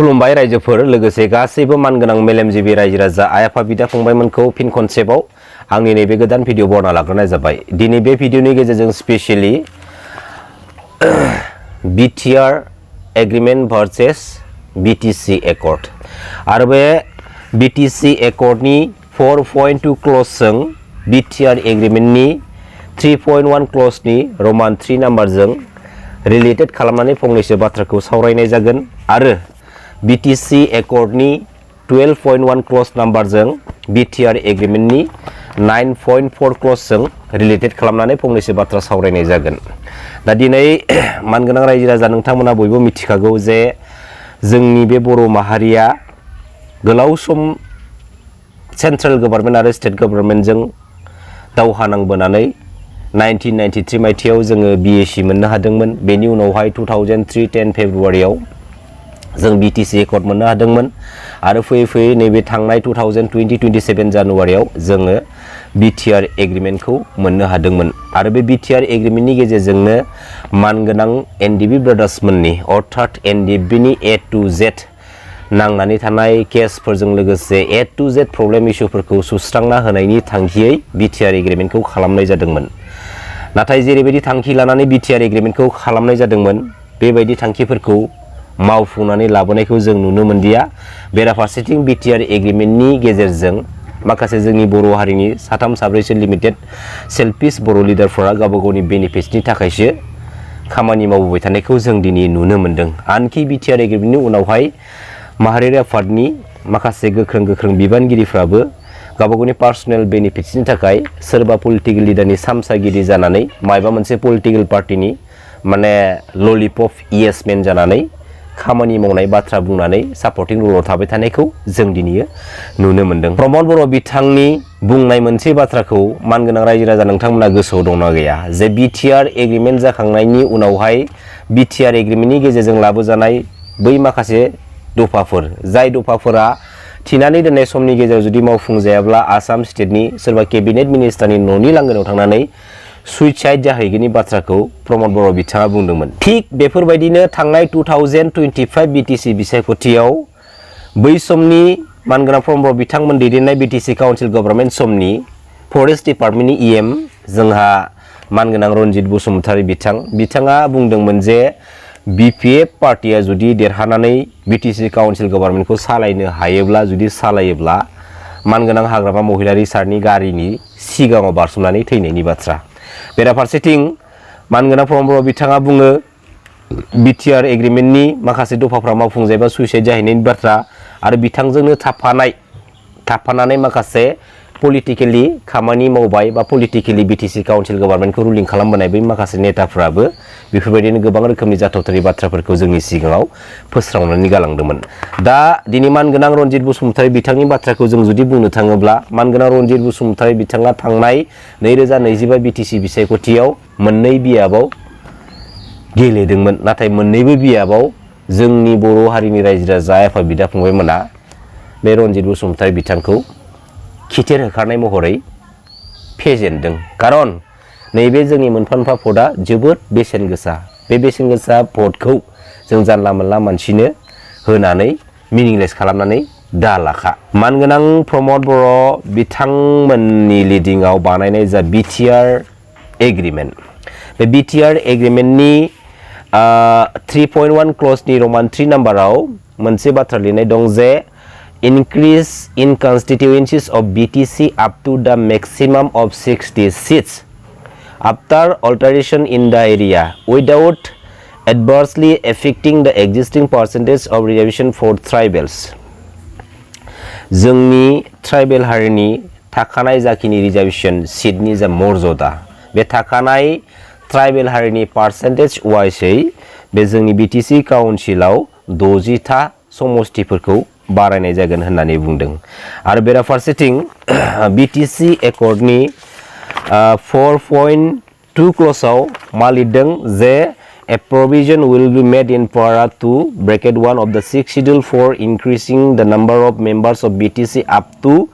खुलुमबाय रायजोफोर लोगोसे गासैबो मानगोनां मेलेमजिबि रायजो राजा आइ आफा बिदा फंबायमोनखौ फिन खनसेबाव आंनि नैबे गोदान भिडिअ बरना लाग्रोनाय जाबाय। दिनै बे भिडिअनि गेजेरजों specially BTR agreement versus BTC accord आरो बे BTC एकर्डनि 4.2 क्लजजों BTR एग्रीमेंटनि 3.1 क्लजनि रोमान 3 नाम्बारजों रिलेटेड खालामनानै फंनैसो बाथ्राखौ सावरायनाय जागोन आरो BTC एकर्डनि 12.1 क्लज नाम्बारजों BTR एग्रीमेंटनि 9.4 क्लजजों रिलेटेड खालामनानै फंनैसो बाथ्रा सावरायनाय जागोन। दा दिनै मानगोनां रायजो राजा नोंथांमोना बयबो मिथिखागौ जे जोंनि बे बर' माहारिया गोलाव सम सेन्ट्रेल गभर्नमेन्ट आरो स्टेट गभर्नमेन्टजों दावहा नांबोनानै 1993 मायथाइयाव जोङो BAC मोननो हादोंमोन। बेनि उनावहाय 2003 10 फेब्रुवारियाव जों BTC एकर्ड मोननो हादोंमोन आरो फैयै फैयै नैबे थांनाय 2027 जानुवारियाव जोङो BTR एग्रीमेंटखौ मोननो हादोंमोन आरो बे BTR एग्रीमेंटनि गेजेरजोंनो मानगोनां NDB ब्रादार्समोननि अर्थात NDBनि A to Z नांनानै थानाय केसफोरजों लोगोसे A to Z प्रब्लेम इस्युफोरखौ सुस्रांना होनायनि थांखियै BTR एग्रीमेंटखौ खालामनाय जादोंमोन। नाथाय जेरैबायदि थांखि लानानै BTR एग्रीमेंटखौ खालामनाय जादोंमोन बेबायदि थांखिफोरखौ मावफुंनानै लाबोनायखौ जों नुनो मोनदिया। बेराफारसेथिं BTR एग्रीमेंटनि गेजेरजों माखासे जोंनि बर' हारिनि साथाम साब्रैसो लिमिटेड सेल्फिश बर' लिडारफोरा गावबा गावनि बेनिफिट्सनि थाखायसो खामानि मावबोबाय थानायखौ जों दिनै नुनो मोनदों। आनखि BTR एग्रीमेंटनि उनावहाय माहारियारि आफादनि माखासे गोख्रों बिबानगिरिफ्राबो गावबा गावनि पार्सनेल बेनिफिट्सनि थाखाय सोरबा पलिटिकेल लिडारनि सामसागिरि जानानै मायबा मोनसे पलिटिकेल पार्टिनि माने ललिपप इएसमेन जानानै खामानि मावनाय बाथ्रा बुंनानै सापर्टिं रलाव थाबाय थानायखौ जों दिनै नुनो मोनदों। प्रमद बर' बिथांनि बुंनाय मोनसे बाथ्राखौ मानगोनां रायजो राजा नोंथांमोना गोसोआव दंना गैया जे BTR एग्रीमेंट जाखांनायनि उनावहाय BTR एग्रीमेंटनि गेजेरजों लाबोजानाय बै माखासे दफाफोर जाय दफाफोरा थिनानै दोननाय समनि गेजेराव जुदि मावफुंजायाब्ला आसाम स्टेटनि सोरबा केबिनेट मिनिस्टारनि न'नि लांगोनायाव थांनानै सुइसाइड जाहैगोननि बाथ्राखौ प्रमद बर' बिथाङा बुंदोंमोन। थिग बेफोरबायदिनो थांनाय 2025 BTC बिसायख'थियाव बै समनि मानगोनां प्रमद बर' बिथांमोन दैदेननाय BTC काउन्सिल गभर्नमेन्ट समनि फरेस्ट डिपार्टमेन्टनि EM जोंहा मानगोनां रनजित बसुमतारी बिथाङा बुंदोंमोन जे BPF पार्टिया जुदि देरहानानै BTC काउन्सिल गभर्नमेन्टखौ सालायनो हायोब्ला जुदि सालायोब्ला मानगोनां हाग्रामा महिलारि सारनि गारिनि सिगाङाव बारसोमनानै थैनायनि बाथ्रा। बेराफारसेथिं मानगोनां प्रमद बर' बिथाङा बुङो BTR एग्रीमेंटनि माखासे दफाफ्रा मावफुंजायोबा सुइसाइड जाहैनायनि बाथ्रा आरो बिथांजोंनो थाफानानै माखासे पलिटिकेलि खामानि मावबाय बा पलिटिकेलि BTC काउन्सिल गभर्नमेन्टखौ रुलिं खालामबोनाय बै माखासे नेताफ्राबो बेफोरबायदिनो गोबां रोखोमनि जाथावथारि बाथ्राफोरखौ जोंनि सिगाङाव फोस्रावनानै गालांदोंमोन। दा दिनै मानगोनां रनजित बसुमतारी बिथांनि बाथ्राखौ जों जुदि बुंनो थाङोब्ला मानगोनां रनजित बसुमतारी बिथाङा थांनाय 2025 BTC बिसायख'थियाव मोननै बियाबाव गेलेदोंमोन नाथाय मोननैबो बियाबाव जोंनि बर' हारिनि रायजो राजा आफा बिदा फंबायमोना बे रनजित बसुमतारी बिथांखौ खिथेर होखारनाय महरै फेजेनदों। खारन नैबे जोंनि मोनफा मोनफा भटआ जोबोद बेसेन गोसा। बे बेसेन गोसा भटखौ जों जानला मोनला मानसिनो होनानै मिनिंलेस खालामनानै दालाखा। मानगोनां प्रमद बर' बिथांमोननि लिडिंआव बानायनाय जा BTR एग्रीमेंट बे BTR एग्रीमेंटनि 3.1 क्लजनि रोमान 3 नाम्बाराव मोनसे बाथ्रा लिरनाय दं जे increase in constituencies of BTC up to the maximum of 60 seats after alteration in the area without adversely affecting the existing percentage of reservation for tribals। जोंनि ट्राइबेल हारिनि थाखानाय जाखिनि रिजार्वेशन सीटनि जा मर्यादा बे थाखानाय ट्राइबेल हारिनि पार्सेन्टेज वाइसै बे जोंनि BTC काउन्सिलाव 60था समस्थिफोरखौ बारायनाय जागोन होननानै बुंदों आरो बेराफारसेथिं BTC एकर्डनि 4.2 क्लजआव मा लिरदों जे a provision will be made in para 2 bracket 1 of the 6th schedule for increasing the number of members of BTC up to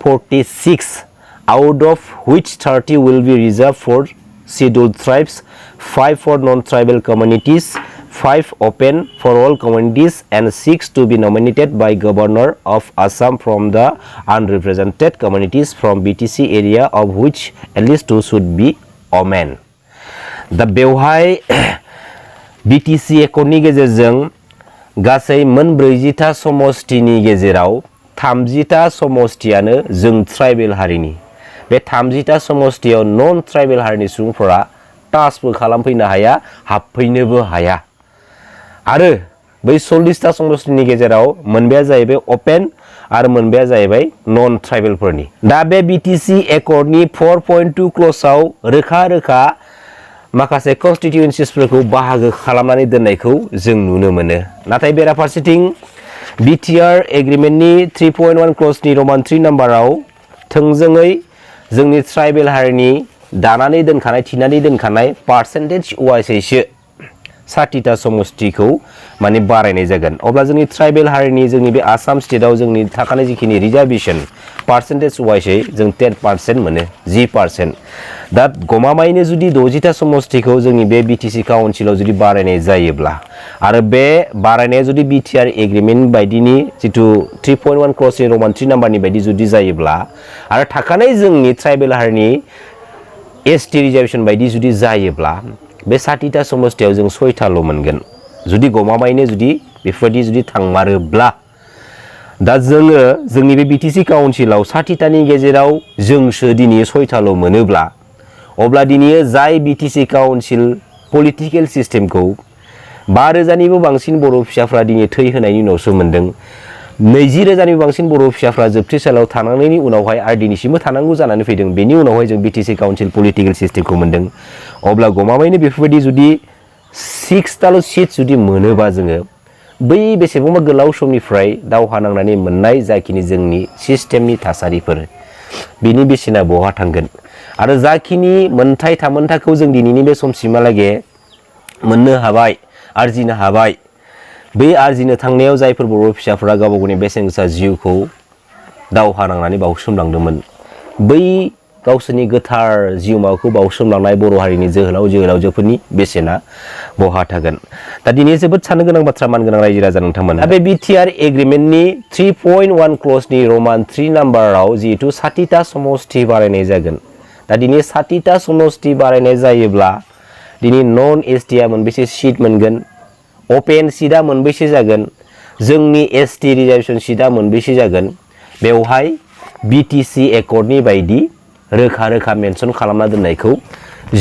46 out of which 30 will be reserved for scheduled tribes, 5 for non-tribal communities, 5 open for all communities and 6 to be nominated by Governor of Assam from the unrepresented communities from BTC area of which at least 2 should be women. दा बेवहाय BTC एकर्डनि गेजेरजों गासै मोन 40टा समष्टिनि गेजेराव 30टा समष्टियानो जों tribal हारिनि बे 30टा समष्टियाव नन tribal हारिनि सुबुंफोरा टाचबो खालामफैनो हाया हाबफैनोबो हाया आरो बै 40टा समष्टिनि गेजेराव मोनबाया जाहैबाय ओपन आरो मोनबाया जाहैबाय नन ट्राइबेलफोरनि दा बे BTC एकर्डनि 4.2 क्लजआव रोखा रोखा माखासे कन्स्टिट्युएन्सिसफोरखौ बाहागो खालामनानै दोननायखौ जों नुनो मोनो नाथाय बेराफारसेथिं BTR एग्रीमेन्टनि 3.1 क्लजनि रोमान 3 नाम्बाराव थोंजोङै जोंनि ट्राइबेल हारिनि दानानै दोनखानाय थिनानै दोनखानाय पार्सेन्टेज वाइसैसो 60टा समष्टिखौ माने बारायनाय जागोन अब्ला जोंनि ट्राइबेल हारिनि जोंनि बे आसाम स्टेटआव जोंनि थाखानाय जिखिनि रिजार्वेशन पार्सेन्टेज वाइसै जों 10% मोनो 10% दा गमामायैनो जुदि 60टा समष्टिखौ जोंनि बे BTC काउन्सिलाव जुदि बारायनाय जायोब्ला आरो बे बारायनाया जुदि BTR एग्रीमेन्ट बायदिनि जितु 3.1 क्लजनि रोमान 3 नाम्बारनि बायदि जुदि जायोब्ला आरो थाखानाय जोंनि ट्राइबेल हारिनि ST रिजार्वेशन बायदि जुदि जायोब्ला बे 60टा समष्टियाव जों 6टाल' मोनगोन जुदि गमामायैनो जुदि बेफोरबायदि जुदि थांमारोब्ला दा जोङो जोंनि बे BTC काउन्सिलाव 60टानि गेजेराव जोंसो दिनै 6टाल' मोनोब्ला अब्ला दिनै जाय BTC काउन्सिल पलिटिकेल सिस्टेमखौ 5,000निबो बांसिन बर' फिसाफ्रा दिनै थै होनायनि उनावसो मोनदों 20,000निबो बांसिन बर' फिसाफ्रा जोबथेसालियाव थानांनायनि उनावहाय आरो दिनैसिमबो थानांगौ जानानै फैदों बेनि उनावहाय जों BTC काउन्सिल पलिटिकेल सिस्टेमखौ मोनदों अब्ला गमामायैनो बेफोरबायदि जुदि 6टाल' सिट जुदि मोनोबा जोङो बै बेसेबांबा गोलाव समनिफ्राय दावहा नांनानै मोननाय जाखिनि जोंनि सिस्टेमनि थासारिफोर बिनि बेसेना बहा थांगोन आरो जाखिनि मोनथाय थामोनथाखौ जों दिनैनि बे समसिमहालागै मोननो हाबाय आरजिनो हाबाय बै आरजिनो थांनायाव जायफोर बर' फिसाफोरा गावबा गावनि बेसेन गोसा जिउखौ दावहा नांनानै बावसोमलांदोंमोन बै गावसोरनि गोथार जिउमाखौ बावसोमलांनाय बर' हारिनि जोहोलाव जोहोलावजोफोरनि बेसेना बहा थागोन दा दिनै जोबोद साननो गोनां बाथ्रा मानगोनां रायजो राजा नोंथांमोन दा बे BTR एग्रीमेन्टनि 3.1 क्लजनि रोमान 3 नाम्बाराव जिहेतु 60टा समष्टि बारायनाय जागोन दा दिनै 60टा समष्टि बारायनाय जायोब्ला दिनै नन STआ मोनबेसे सिट मोनगोन ओपन सिटआ मोनबेसे जागोन जोंनि ST रिजार्वेशन सिटआ मोनबेसे जागोन बेवहाय BTC एकर्डनि बायदि रोखा रोखा मेनसन खालामना दोननायखौ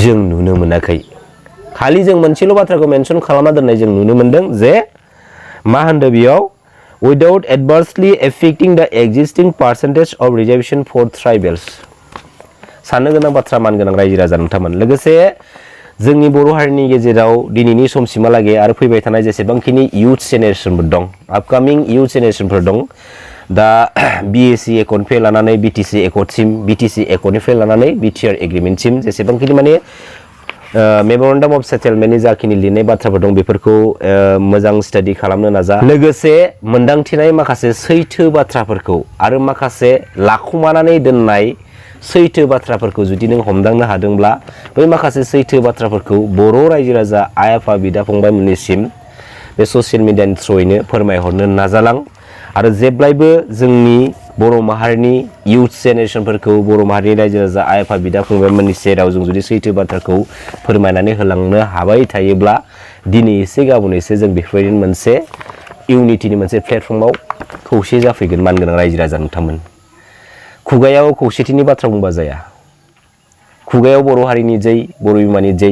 जों नुनो मोनाखै खालि जों मोनसेल' बाथ्राखौ मेनसन खालामना दोननाय जों नुनो मोनदों जे मा होनदों बेयाव without adversely affecting the existing percentage of reservation for tribals साननो गोनां बाथ्रा मानगोनां रायजो राजा नोंथांमोन लोगोसे जोंनि बर' हारिनि गेजेराव दिनैनि समसिमहालागै आरो फैबाय थानाय जेसेबांखिनि इयुथ जेनेरेशनफोर दं आपकामिं इयुथ जेनेरेशनफोर दं दा BAC एकर्डनिफ्राय लानानै BTC एकर्डसिम BTC एकर्डनिफ्राय लानानै BTR एग्रीमेन्टसिम जेसेबांखिनि माने मेमोरेन्डाम अफ सेटेलमेन्टनि जाखिनि लिरनाय बाथ्राफोर दं बेफोरखौ मोजां स्टाडि खालामनो नाजा लोगोसे मोनदांथिनाय माखासे सैथो बाथ्राफोरखौ आरो माखासे लाखुमानानै दोननाय सैथो बाथ्राफोरखौ जुदि नों हमदांनो हादोंब्ला बै माखासे सैथो बाथ्राफोरखौ बर' रायजो राजा आइ आफा बिदा फंबायमोननिसिम बे ससियेल मिडियानि थ्रुयैनो फोरमायहरनो नाजालां आरो जेब्लायबो जोंनि बर' माहारिनि इयुथ जेनेरेशनफोरखौ बर' माहारिनि रायजो राजा आइ आफा बिदा फंबायमोननि सेराव जों जुदि सैथो बाथ्राखौ फोरमायनानै होलांनो हाबाय थायोब्ला दिनै एसे गाबोन एसे जों बेफोरबायदिनो मोनसे इउनिटिनि मोनसे प्लेटफर्माव खौसे जाफैगोन मानगोनां रायजो राजा नोंथांमोन खुगायाव खौसेथिनि बाथ्रा बुंबा जाया खुगायाव बर' हारिनि जै बर' बिमानि जै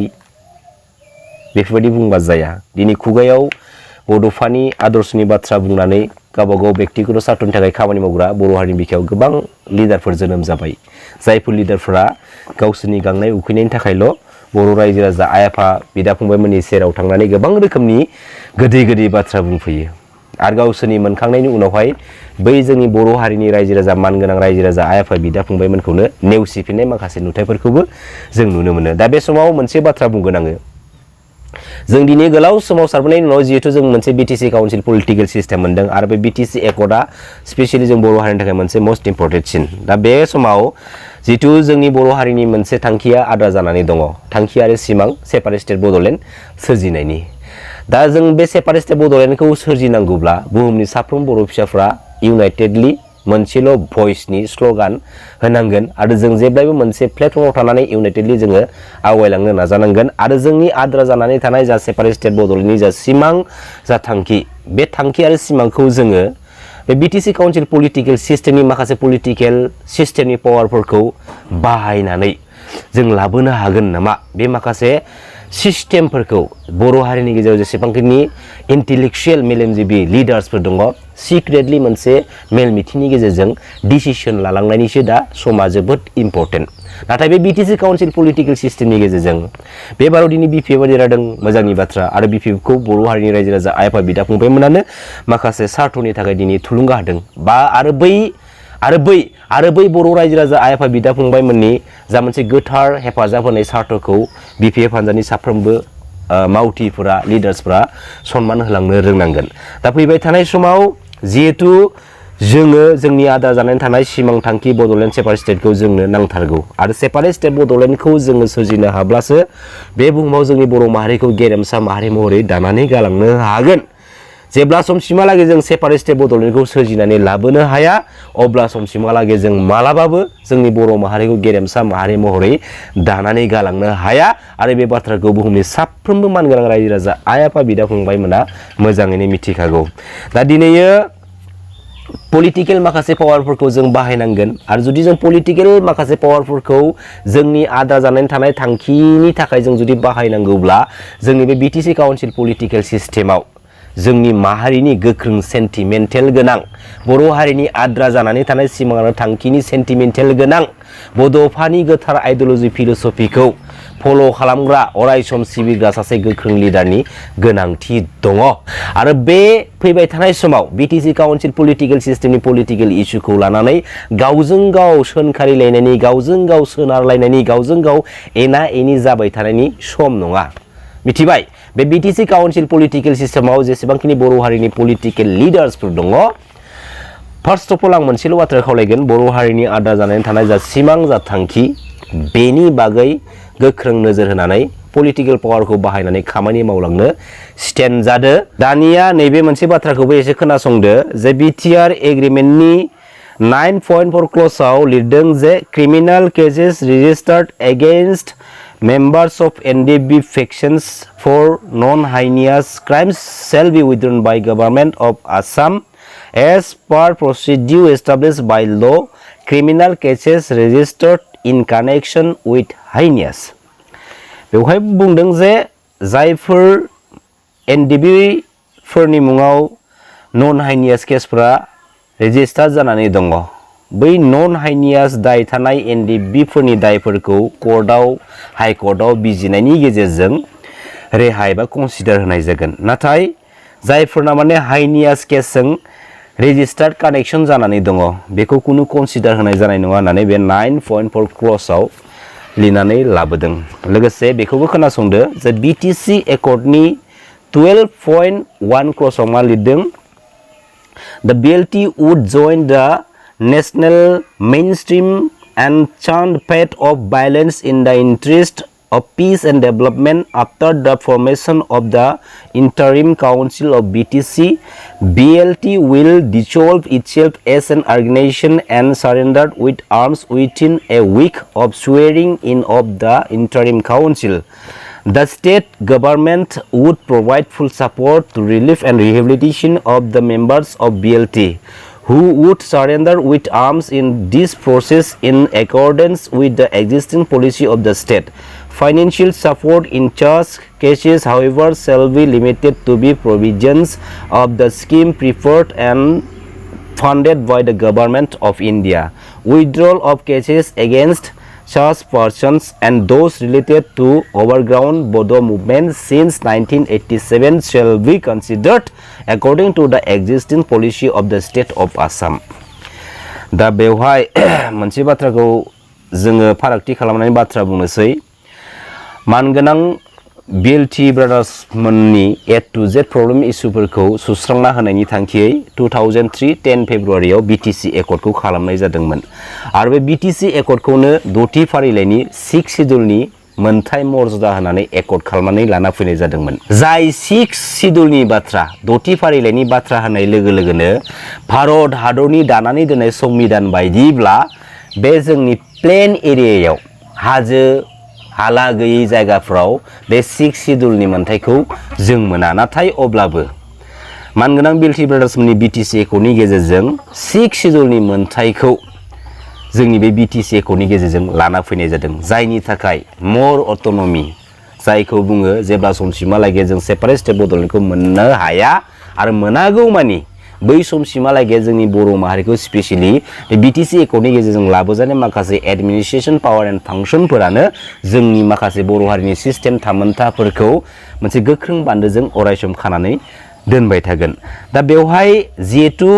बेफोरबायदि बुंबा जाया दिनै खुगायाव बड'फानि आदर्शनि बाथ्रा बुंनानै गावबा गाव बेक्तिगत सार्थनि थाखाय खामानि मावग्रा बर' हारिनि बिखायाव गोबां लिडारफोर जोनोम जाबाय जायफोर लिडारफोरा गावसोरनि गांनाय उखैनायनि थाखायल' बर' रायजो राजा आइ आफा बिदा फंबायमोननि सेराव थांनानै गोबां रोखोमनि गोदै गोदै बाथ्रा बुंफैयो आरो गावसोरनि मोनखांनायनि उनावहाय बै जोंनि बर' हारिनि रायजो राजा मानगोनां रायजो राजा आइ आफा बिदा फंबायमोनखौनो नेवसिफिननाय माखासे नुथायफोरखौबो जों नुनो मोनो दा बे समाव मोनसे बाथ्रा बुंगोन आङो जों दिनै गोलाव सोमावसारबोनायनि उनाव जिहेतु जों मोनसे BTC काउन्सिल पलिटिकेल सिस्टेम मोनदों आरो बे BTC एकर्डआ स्पेसियेलि जों बर' हारिनि थाखाय मोनसे मोस्ट इम्परटेन्टसिन दा बे समाव जिहेतु जोंनि बर' हारिनि मोनसे थांखिया आद्रा जानानै दङ थांखि आरो सिमां सेपारेट स्टेट बड'लेण्ड सोरजिनायनि दा जों बे सेपारेट स्टेट बड'लेण्डखौ सोरजिनांगौब्ला बुहुमनि साफ्रोम बर' फिसाफ्रा इउनाइटेडलि मोनसेल' भइसनि स्ल'गान होनांगोन आरो जों जेब्लायबो मोनसे प्लेटफर्माव थानानै इउनाइटेडलि जोङो आवगायलांनो नाजानांगोन आरो जोंनि आद्रा जानानै थानाय जा सेपारेट स्टेट बड'लेण्डनि जा सिमां जा थांखि बे थांखि आरो सिमांखौ जोङो बे BTC काउन्सिल पलिटिकेल सिस्टेमनि माखासे पलिटिकेल सिस्टेमनि पावारफोरखौ बाहायनानै जों लाबोनो हागोन नामा बे माखासे सिस्टेमफोरखौ बर' हारिनि गेजेराव जेसेबांखिनि इन्टेलेक्चुयेल मेलेमजिबि लिडार्सफोर दङ सिक्रेटलि मोनसे मेल मिटिंनि गेजेरजों डिसिसन लालांनायनिसो दा समा जोबोद इम्पर्टेन्ट नाथाय बे BTC काउन्सिल पलिटिकेल सिस्टेमनि गेजेरजों बे बाराव दिनै BPF बादि रायदों मोजांनि बाथ्रा आरो BPFखौ बर' हारिनि रायजो राजा आइ आफा बिदा फंबायमोनानो माखासे सार्थनि थाखाय दिनै थुलुंगा होदों बा आरो बै बर' रायजो राजा आइ आफा बिदा फंबायमोननि जा मोनसे गोथार हेफाजाब होनाय सार्थखौ BPF हान्जानि साफ्रोमबो मावथिफोरा लिडार्सफोरा सन्मान होलांनो रोंनांगोन दा फैबाय थानाय समाव जिहेतु जोङो जोंनि आद्रा जानानै थानाय सिमां थांखि बड'लेण्ड सेपारेट स्टेटखौ जोंनो नांथारगौ आरो सेपारेट स्टेट बड'लेण्डखौ जोङो सोरजिनो हाब्लासो बे बुहुमाव जोंनि बर' माहारिखौ गेरेमसा माहारि महरै दानानै गालांनो हागोन जेब्ला समसिमहालागै जों सेपारेट स्टेट बड'लेण्डखौ सोरजिनानै लाबोनो हाया अब्ला समसिमहालागै जों मालाबाबो जोंनि बर' माहारिखौ गेरेमसा माहारि महरै दानानै गालांनो हाया आरो बे बाथ्राखौ बुहुमनि साफ्रोमबो मानगोनां रायजो राजा आइ आफा बिदा फंबायमोना मोजाङैनो मिथिखागौ दा दिनैयो पलिटिकेल माखासे पावारफोरखौ जों बाहायनांगोन आरो जुदि जों पलिटिकेल माखासे पावारफोरखौ जोंनि आद्रा जानानै थानाय थांखिनि थाखाय जों जुदि बाहायनांगौब्ला जोंनि बे BTC काउन्सिल पलिटिकेल सिस्टेमाव जोंनि माहारिनि गोख्रों सेन्टिमेन्टेल गोनां बर' हारिनि आद्रा जानानै थानाय सिमां आरो थांखिनि सेन्टिमेन्टेल गोनां बड'फानि गोथार आइडिय'लजि फिल'सफिखौ फल' खालामग्रा अरायसम सिबिग्रा सासे गोख्रों लिडारनि गोनांथि दङ आरो बे फैबाय थानाय समाव BTC काउन्सिल पलिटिकेल सिस्टेमनि पलिटिकेल इस्युखौ लानानै गावजों गाव सोंखारिलायनायनि गावजों गाव सोनारलायनायनि गावजों गाव एना एनि जाबाय थानायनि सम नङा मिथिबाय बे BTC काउन्सिल पलिटिकेल सिस्टेमाव जेसेबांखिनि बर' हारिनि पलिटिकेल लिडार्सफोर दङ फार्स्ट अफ अल आं मोनसेल' बाथ्रा खावलायगोन बर' हारिनि आद्रा जानानै थानाय जा सिमां जा थांखि बेनि बागै गोख्रों नोजोर होनानै पलिटिकेल पावारखौ बाहायनानै खामानि मावलांनो स्टेन्ड जादो दानिया नैबे मोनसे बाथ्राखौबो एसे खोनासंदो जे BTR एग्रिमेन्टनि 9.4 क्ल'जआव लिरदों जे criminal cases registered against members of NDB factions for non-heinous crimes shall be withdrawn by government of Assam as per procedure established by law. Criminal cases registered in connection with heinous. बेवहाय बुंदों जे जायफोर NDB फोरनि मुङाव non-heinous केसफोरा register जानानै दङ बै नन हाइनियास दाय थानाय NDB फोरनि दायफोरखौ कर्टआव हाइ कर्टआव बिजिरनायनि गेजेरजों रेहाय बा कन्सिडार होनाय जागोन नाथाय जायफोरना माने हाइनियास केसजों रेजिस्टार्ड कानेक्शन जानानै दङ बेखौ कुनु कन्सिडार होनाय जानाय नङा होननानै बे 9.4 क्ल'जआव लिरनानै लाबोदों लोगोसे बेखौबो खोनासंदो जे BTC एकर्डनि 12.1 क्ल'जआव मा लिरदों The BLT would join the national mainstream and chant path of violence in the interest of peace and development after the formation of the interim council of BTC. BLT will dissolve itself as an organization and surrender with arms within a week of swearing in of the interim council. The state government would provide full support to relief and rehabilitation of the members of BLT who would surrender with arms in this process in accordance with the existing policy of the state. Financial support in such cases, however, shall be limited to be provisions of the scheme preferred and funded by the government of India. Withdrawal of cases against such persons and those related to overground Bodo movement since 1987 shall be considered according to the existing policy of the state of Assam. दा बेवहाय मोनसे बाथ्राखौ जोङो फारागथि खालामनानै बाथ्रा बुंनोसै मानगोनां BLT ब्रादार्स मोननि A to Z प्रब्लेम इस्युफोरखौ सुस्रांना होनायनि थांखियै 2003 10 फेब्रुवारियाव BTC एकर्डखौ खालामनाय जादोंमोन आरो बे BTC एकर्डखौनो 6थि फारिलाइनि 6 शेड्युलनि मोनथाय मर्यादा होनानै एकर्ड खालामनानै लाना फैनाय जादोंमोन। जाय 6 सिडुलनि बाथ्रा 6थि फारिलाइनि बाथ्रा होननाय लोगो लोगोनो भारत हादरनि दानानै दोननाय संबिधान बायदिब्ला बे जोंनि प्लेन एरियायाव हाजो हाला गैयै जायगाफ्राव बे 6 सिडुलनि मोनथायखौ जों मोना। नाथाय अब्लाबो मानगोनां बिटि ब्रादार्समोननि BTC एकर्डनि गेजेरजों 6 सिडुलनि मोनथायखौ जोंनि बे BTC एकर्डनि गेजेरजों लाना फैनाय जादों। जायनि थाखाय मर अट'नमि जायखौ बुङो जेब्ला समसिमहालागै जों सेपारेट स्टेट बड'लेण्डखौ मोननो हाया आरो मोनागौ मानि बै समसिमहालागै जोंनि बर' माहारिखौ स्पेसियेलि बे BTC एकर्डनि गेजेरजों लाबोजानाय माखासे एडमिनिस्ट्रेसन पावार एन्ड फांसनफोरानो जोंनि माखासे बर' हारिनि सिस्टेम थामोनथाफोरखौ मोनसे गोख्रों बान्दोजों अरायसम खानानै दोनबाय थागोन। दा बेवहाय जिहेतु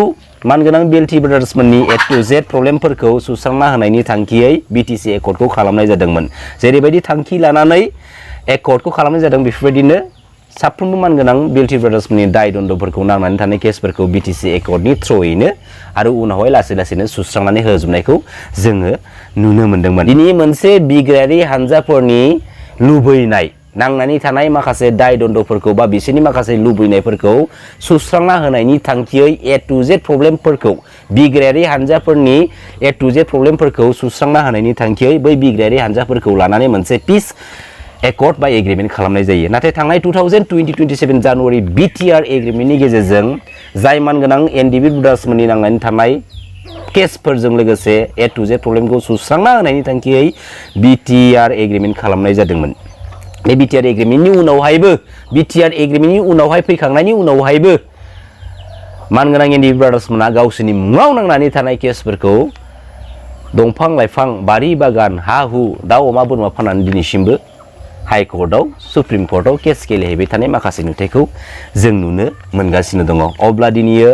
मानगोनां बिटि ब्रादार्समोननि A to Z प्रब्लेमफोरखौ सुस्रांना होनायनि थांखियै BTC एकर्डखौ खालामनाय जादोंमोन। जेरैबायदि थांखि लानानै एकर्डखौ खालामनाय जादों बेफोरबायदिनो साफ्रोमबो मानगोनां बिटि ब्रादार्समोननि दाय दन्द'फोरखौ नांनानै थानाय केसफोरखौ BTC एकर्डनि थ्रुयैनो आरो उनावहाय लासै लासैनो सुस्रांनानै होजोबनायखौ जोङो नुनो मोन्दोंमोन। दिनै मोनसे बिग्रायारि हानजाफोरनि लुबैनाय नांनानै थानाय माखासे दाय दन्द'फोरखौ बा बिसोरनि माखासे लुबैनायफोरखौ सुस्रांना होनायनि थांखियै A to Z प्रब्लेमफोरखौ बिग्रायारि हानजाफोरनि A to Z प्रब्लेमफोरखौ सुस्रांना होनायनि थांखियै बै बिग्रायारि हानजाफोरखौ लानानै मोनसे पिस एकर्ड बा एग्रिमेन्ट खालामनाय जायो। नाथाय थांनाय 2020-27 जानुवारि BTR एग्रिमेन्टनि गेजेरजों जाय मानगोनां NDB ब्रादार्समोननि नांनानै थानाय केसफोरजों लोगोसे A to Z प्रब्लेमखौ सुस्रांना होनायनि थांखियै BTR एग्रिमेन्ट खालामनाय जादोंमोन। बे BTR एग्रिमेन्टनि उनावहाय फैखांनायनि उनावहायबो मानगोनां NDB ब्रादार्समोना गावसोरनि मुङाव नांनानै थानाय केसफोरखौ दंफां लाइफां बारि बागान हा हु दाउ अमा बोरमा फाननानै दिनैसिमबो हाइकर्टआव सुप्रिम कर्टआव केस गेलेहैबाय थानाय माखासे नुथायखौ जों नुनो मोनगासिनो दङ। अब्ला दिनैयो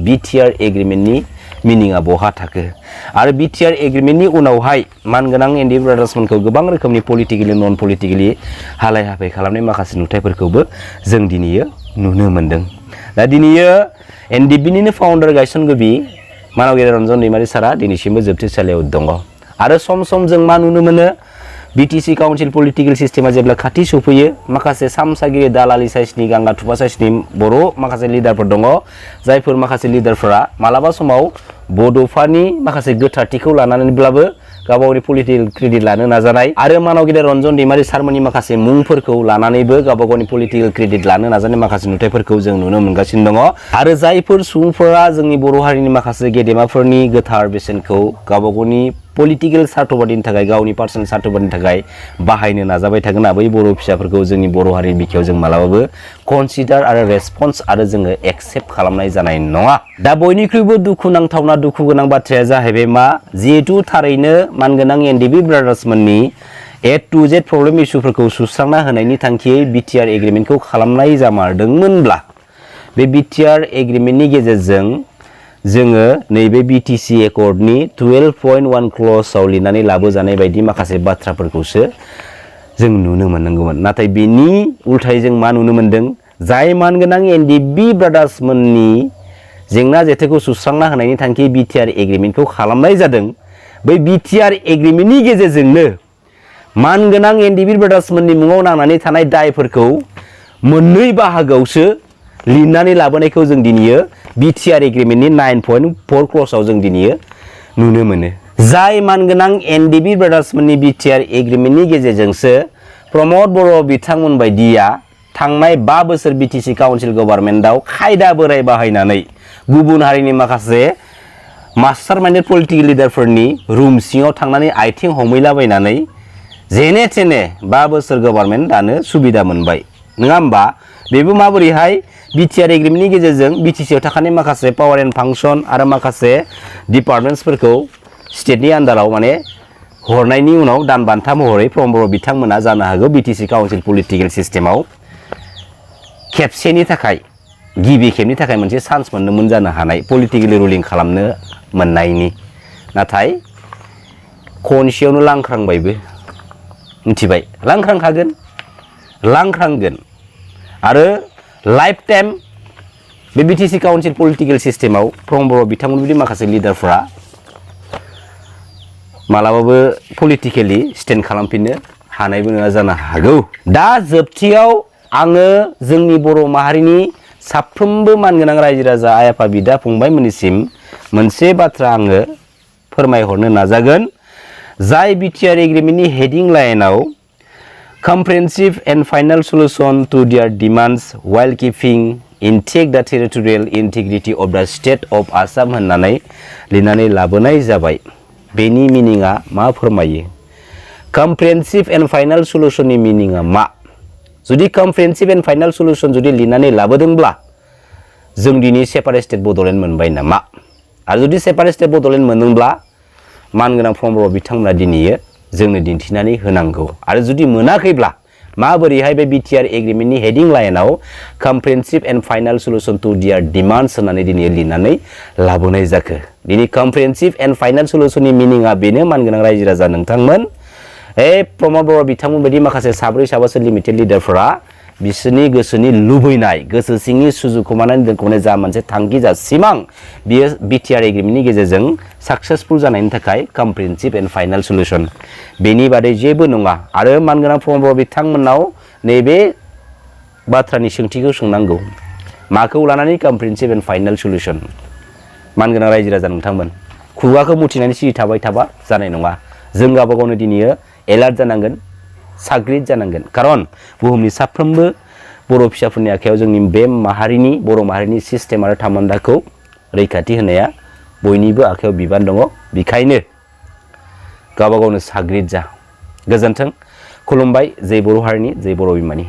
BTR एग्रिमेन्टनि मिनिङा बहा थाखो आरो BTR एग्रिमेन्टनि उनावहाय मानगोनां NDB ब्रादार्समोनखौ गोबां रोखोमनि पलिटिकेलि नन पलिटिकेलि हालाय हाफाय खालामनाय माखासे नुथायफोरखौबो जों दिनैयो नुनो मोनदों। दा दिनैयो NDBनिनो फाउन्डार गायसनगिरि मानगोनां रन्जन दैमारि सारा दिनैसिमबो जोबथेसालियाव दङ। आरो सम सम जों मा नुनो मोनो BTC काउन्सिल पलिटिकेल सिस्टेमा जेब्ला खाथि सफैयो माखासे सामसागिरि दालालि साइसनि गांगा थुफा साइसनि बर' माखासे लिडारफोर दङ जायफोर माखासे लिडारफोरा मालाबा समाव बड'फानि माखासे गोथारथिखौ लानानैब्लाबो गावबागावनि पलिटिकेल क्रेडिट लानो नाजानाय आरो मानगोनां रन्जन दैमारि सारमोननि माखासे मुंफोरखौ लानानैबो गावबागावनि पलिटिकेल क्रेडिट लानो नाजानाय माखासे नुथायफोरखौ जों नुनो मोनगासिनो दङ। आरो जायफोर सुबुंफोरा जोंनि बर' हारिनि माखासे गेदेमाफोरनि गोथार बेसेनखौ गावबागावनि पलिटिकेल सार्थबादिनि थाखाय गावनि पार्सनेल सार्थबादिनि थाखाय बाहायनो नाजाबाय थागोन बै बर' फिसाफोरखौ जोंनि बर' हारिनि बिखायाव जों मालाबाबो कनसिडार आरो रेसपन्स आरो जोङो एक्सेप्ट खालामनाय जानाय नङा। दा बयनिख्रुइबो दुखु नांथावना दुखु गोनां बाथ्राया जाहैबाय मा जिहेतु थारैनो मानगोनां NDB ब्रादार्समोननि A to Z प्रब्लेम इस्युफोरखौ सुस्रांना होनायनि थांखियै BTR एग्रिमेन्टखौ खालामनाय जामारदोंमोनब्ला बे BTR एग्रिमेन्टनि गेजेरजों जोङो नैबे BTC एकर्डनि 12.1 क्ल'जआव लिरनानै लाबोजानाय बायदि माखासे बाथ्राफोरखौसो जों नुनो मोननांगौमोन। नाथाय बेनि उल्थायै जों मा नुनो मोनदों जाय मानगोनां NDB ब्रादार्समोननि जेंना जेथोखौ सुस्रांना होनायनि थांखि BTR एग्रिमेन्टखौ खालामनाय जादों बै BTR एग्रिमेन्टनि गेजेरजोंनो मानगोनां NDB ब्रादार्समोननि मुङाव नांनानै थानाय दायफोरखौ मोननै बाहागोआवसो लिरनानै लाबोनायखौ जों दिनैयो BTR एग्रिमेन्टनि 9.4 क्ल'जआव जों दिनैयो नुनो मोनो। जाय मानगोनां NDB ब्रादार्समोननि BTR एग्रिमेन्टनि गेजेरजोंसो प्रमद बर' बिथांमोन बायदिया थांनाय 5 बोसोर BTC काउन्सिल गभर्नमेन्टआव खायदा बोराय बाहायनानै गुबुन हारिनि माखासे मास्टार माइन्डेड पलिटिकेल लिडारफोरनि रुम सिङाव थांनानै आथिं हमैलाबायनानै जेने थेने 5 बोसोर गभर्नमेन्ट दानो सुबिदा मोनबाय नङा होमबा? बेबो माबोरैहाय BTR एग्रिमेन्टनि गेजेरजों BTCआव थाखानाय माखासे पावार एन्ड फांसन आरो माखासे डिपार्टमेन्ट्सफोरखौ स्टेटनि आन्दाराव माने हरनायनि उनाव दान बान्था महरै प्रमद बर' बिथांमोना जानो हागौ BTC काउन्सिल पलिटिकेल सिस्टेमाव खेबसेनि थाखाय गिबि खेबनि थाखाय मोनसे चान्स मोनदोंमोन जानो हानाय पलिटिकेलि रुलिं खालामनो मोननायनि। नाथाय खनसेयावनो लांख्रांबायबो मिथिबाय लांख्रांगोन आरो लाइफ टाइम बे BTC काउन्सिल पलिटिकेल सिस्टेमाव प्रमद बर' बिथांमोन बायदि माखासे लिडारफोरा मालाबाबो पलिटिकेलि स्टेन्ड खालामफिननो हानायबो नङा जानो हागौ। दा जोबथियाव आङो जोंनि बर' माहारिनि साफ्रोमबो मानगोनां रायजो राजा आइ आफा बिदा फंबाय मोननिसिम मोनसे बाथ्रा आङो फोरमायहरनो नाजागोन। जाय BTR एग्रिमेन्टनि हेडिं लाइनाव comprehensive and final solution to their demands while keeping intact the territorial integrity of the state of Assam होननानै लिरनानै लाबोनाय जाबाय। बेनि मिनिङा मा फोरमायो? comprehensive and final solution नि मिनिङा मा? जुदि comprehensive and final solution जुदि लिरनानै लाबोदोंब्ला जों दिनै सेपारेट स्टेट बड'लेण्ड मोनबाय नामा? आरो जुदि सेपारेट स्टेट बड'लेण्ड मोनदोंब्ला मानगोनां फर्मर बिथांमोना दिनै जोंनो दिन्थिनानै होनांगौ। आरो जुदि मोनाखैब्ला माबोरैहाय बे BTR एग्रिमेन्टनि हेडिं लाइनाव comprehensive and final solution to their demands होननानै दिनै लिरनानै लाबोनाय जाखो? दिनै comprehensive and final solution नि मिनिङा बेनो मानगोनां रायजो राजा नोंथांमोन। प्रमद बर' बिथांमोन बायदि माखासे साब्रै साबासो लिमिटेड लिडारफोरा बिसोरनि गोसोनि लुबैनाय, गोसो सिंनि सुजुखुमानानै दोनखुमानाय जा मोनसे थांखि, जा सिमां, बियो BTR एग्रिमेन्टनि गेजेरजों साक्सेसफुल जानायनि थाखाय comprehensive and final solution। बेनि बादै जेबो नङा। आरो मानगोनां प्रमद बर' बिथांमोननाव नैबे बाथ्रानि सोंथिखौ सोंनांगौ, माखौ लानानै comprehensive and final solution? मानगोनां रायजो राजा नोंथांमोन खुगाखौ मुथिनानै सिरि थाबाय थाबा जानाय नङा। जों गावबा गावनो दिनै एलार्ट जानांगोन, साग्रिद जानांगोन। खारन बुहुमनि साफ्रोमबो बर' फिसाफोरनि आखायाव जोंनि बे माहारिनि बर' माहारिनि सिस्टेम आरो थामोन्दाखौ रैखाथि होनाया बयनिबो आखायाव बिबान दङ। बेखायनो गावबा गावनो साग्रिद जा। गोजोन्थों। खुलुमबाय। जै बर' हारिनि, जै बर' बिमानि।